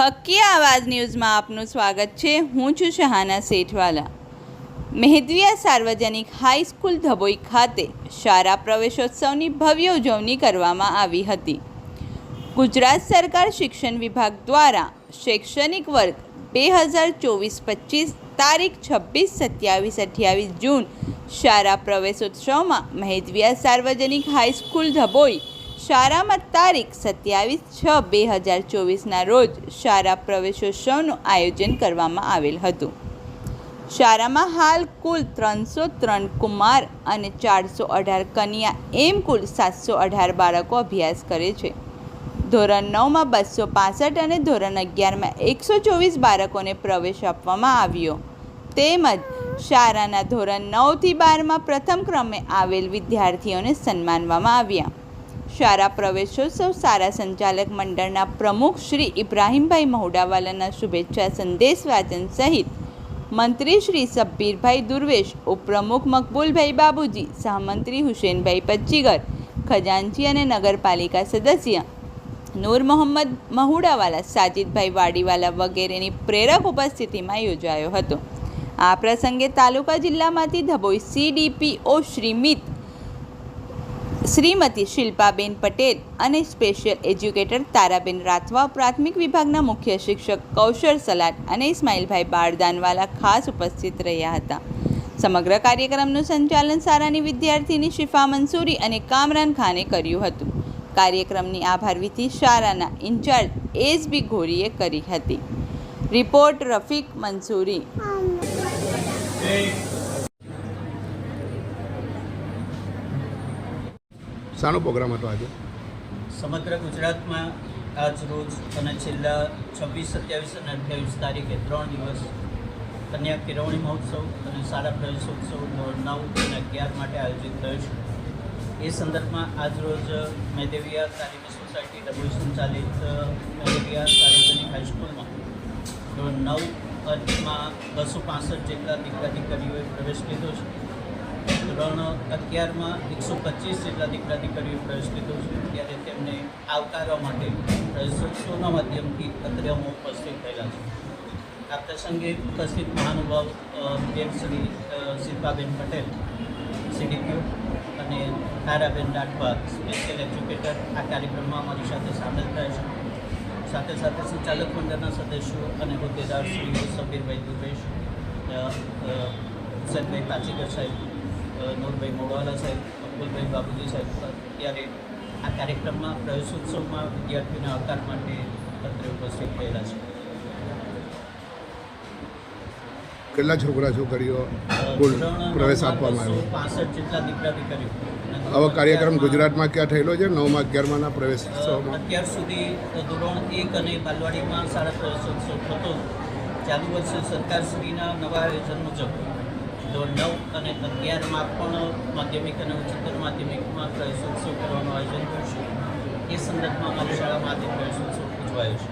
હક્કી આવાજ ન્યૂઝમાં આપનું સ્વાગત છે। હું છું શહાના સેઠવાલા। મેહદવિયા સાર્વજનિક હાઈસ્કૂલ ધબોઈ ખાતે શાળા પ્રવેશોત્સવની ભવ્ય ઉજવણી કરવામાં આવી હતી। ગુજરાત સરકાર શિક્ષણ વિભાગ દ્વારા શૈક્ષણિક વર્ગ 2024-25 તારીખ 26, 27, 28 જૂન શાળા પ્રવેશોત્સવમાં મેહદવિયા સાર્વજનિક હાઈસ્કૂલ ધબોઈ શાળામાં તારીખ 27/6/2024ના રોજ શાળા પ્રવેશોત્સવનું આયોજન કરવામાં આવેલ હતું। શાળામાં હાલ કુલ 303 કુમાર અને 418 કન્યા એમ કુલ 718 બાળકો અભ્યાસ કરે છે। ધોરણ 9માં 265 અને ધોરણ 11માં 124 બાળકોને પ્રવેશ આપવામાં આવ્યો તેમજ શાળાના ધોરણ 9થી 12માં પ્રથમ ક્રમે આવેલ વિદ્યાર્થીઓને સન્માનવામાં આવ્યા। શાળા પ્રવેશોત્સવ શાળા સંચાલક મંડળના પ્રમુખ શ્રી ઇબ્રાહીમભાઈ મહુડાવાલાના શુભેચ્છા સંદેશ વાચન સહિત મંત્રી શ્રી સબ્બીરભાઈ દુર્વેશ, ઉપપ્રમુખ મકબૂલભાઈ બાબુજી, સહમંત્રી હુસેનભાઈ પચ્ચીગર, ખજાનચી અને નગરપાલિકા સદસ્ય નૂર મોહમ્મદ મહુડાવાલા, સાજિદભાઈ વાડીવાલા વગેરેની પ્રેરક ઉપસ્થિતિમાં યોજાયો હતો। આ પ્રસંગે તાલુકા જિલ્લામાંથી ધબોઈ CDPO શ્રીમતી શિલ્પાબેન પટેલ અને સ્પેશિયલ એજ્યુકેટર તારાબેન રાઠવા, પ્રાથમિક વિભાગના મુખ્ય શિક્ષક કૌશર સલાટ અને ઇસ્માઇલભાઈ બારદાનવાલા ખાસ ઉપસ્થિત રહ્યા હતા। સમગ્ર કાર્યક્રમનું સંચાલન શાળાની વિદ્યાર્થીની શિફા મંસૂરી અને કામરાન ખાને કર્યું હતું। કાર્યક્રમની આભાર વિધિ શાળાના ઇન્ચાર્જ SB ઘોરીએ કરી હતી। રિપોર્ટ રફીક મંસૂરી। શાનો પ્રોગ્રામ હતો આજે? સમગ્ર ગુજરાતમાં આજ રોજ અને છેલ્લા 26, 27 અને 28 તારીખે 3 દિવસ કન્યા કેળવણી મહોત્સવ અને શાળા પ્રવેશોત્સવ ધોરણ 9 અને 11 માટે આયોજિત થયો છે। એ સંદર્ભમાં આજ રોજ મેહદવિયા તાલીમી સોસાયટી ડભોઈ સંચાલિત મેહદવિયા સાર્વજનિક હાઈસ્કૂલમાં ધોરણ 9માં 265 જેટલા દીકરા દીકરીઓએ પ્રવેશ લીધો છે। ધોરણ 11માં 125 જેટલા દીકરા દીકરીઓ પ્રવેશ લીધો છે, ત્યારે તેમને આવકારવા માટે પ્રવેશોત્સવના માધ્યમથી અત્રે અમે ઉપસ્થિત થયેલા છે। આ પ્રસંગે ઉપસ્થિત મહાનુભાવ બેન શ્રી શિલ્પાબેન પટેલ CDPO અને તારાબેન રાઠવા સ્પેશિયલ એજ્યુકેટર આ કાર્યક્રમમાં અમારી સાથે સામેલ થયા છે। સાથે સાથે સંચાલક મંડળના સદસ્યો અને હોદ્દેદાર શ્રી સબ્બીરભાઈ દુર્વેશ, હુસેનભાઈ પાચીગર સાહેબ, નૂરભાઈ મોડવાલા સાહેબ, મકબૂલભાઈ બાબુજી સાહેબ ત્યારે આ કાર્યક્રમમાં પ્રવેશોત્સવમાં વિદ્યાર્થીઓના આવકાર માટે અત્રે ઉપસ્થિત થયેલા છે। કેટલા છોકરા છોકરીઓ કુલ પ્રવેશ આપવામાં આવ્યો? 65 જેટલા દીકરા દીકરીઓ। આવો કાર્યક્રમ ગુજરાતમાં ક્યાં થયેલો છે? 9માં 11માના પ્રવેશોત્સવમાં અત્યાર સુધી ધોરણ 1 અને બાલવાડીમાં શાળા પ્રવેશોત્સવ થતો, ચાલુ વર્ષે સરકારશ્રીના નવા આયોજન મુજબ ધોરણ 9 અને 11માં પણ માધ્યમિક અને ઉચ્ચતર માધ્યમિકમાં પ્રવેશોત્સવ કરવાનું આયોજન થયું છે। એ સંદર્ભમાં અમારી શાળામાં આજે પ્રવેશોત્સવ ઉજવાયો છે।